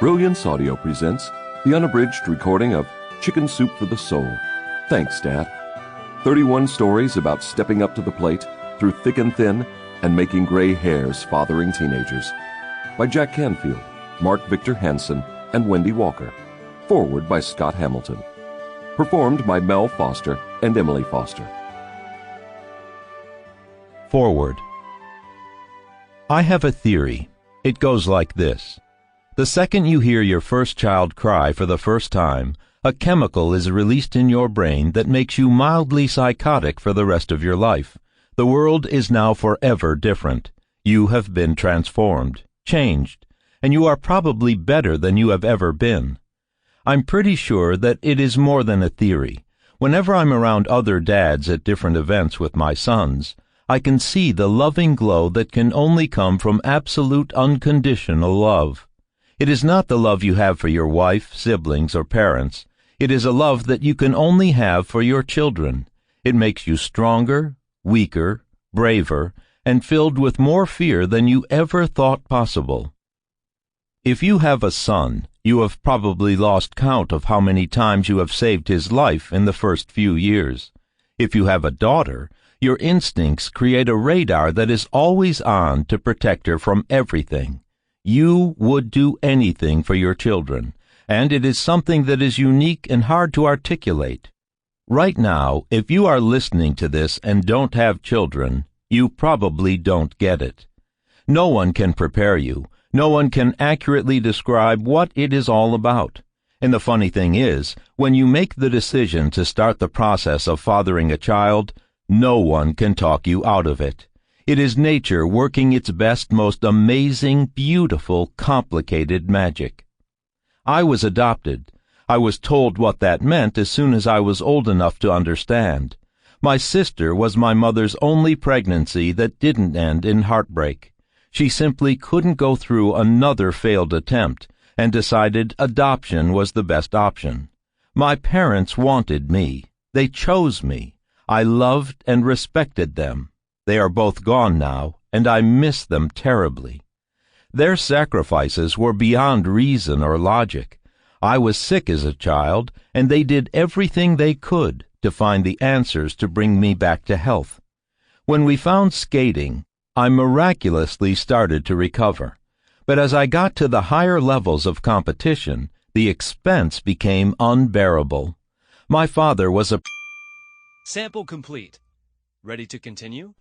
Brilliance Audio presents the unabridged recording of Chicken Soup for the Soul. Thanks, Dad. 31 stories about stepping up to the plate through thick and thin and making gray hairs fathering teenagers. By Jack Canfield, Mark Victor Hansen, and Wendy Walker. Forward by Scott Hamilton. Performed by Mel Foster and Emily Foster. Forward. I have a theory. It goes like this. The second you hear your first child cry for the first time, a chemical is released in your brain that makes you mildly psychotic for the rest of your life. The world is now forever different. You have been transformed, changed, and you are probably better than you have ever been. I'm pretty sure that it is more than a theory. Whenever I'm around other dads at different events with my sons, I can see the loving glow that can only come from absolute unconditional love. It is not the love you have for your wife, siblings, or parents. It is a love that you can only have for your children. It makes you stronger, weaker, braver, and filled with more fear than you ever thought possible. If you have a son, you have probably lost count of how many times you have saved his life in the first few years. If you have a daughter, your instincts create a radar that is always on to protect her from everything. You would do anything for your children, and it is something that is unique and hard to articulate. Right now, if you are listening to this and don't have children, you probably don't get it. No one can prepare you. No one can accurately describe what it is all about. And the funny thing is, when you make the decision to start the process of fathering a child, no one can talk you out of it. It is nature working its best, most amazing, beautiful, complicated magic. I was adopted. I was told what that meant as soon as I was old enough to understand. My sister was my mother's only pregnancy that didn't end in heartbreak. She simply couldn't go through another failed attempt and decided adoption was the best option. My parents wanted me. They chose me. I loved and respected them. They are both gone now, and I miss them terribly. Their sacrifices were beyond reason or logic. I was sick as a child, and they did everything they could to find the answers to bring me back to health. When we found skating, I miraculously started to recover. But as I got to the higher levels of competition, the expense became unbearable. My father was a... Sample complete. Ready to continue?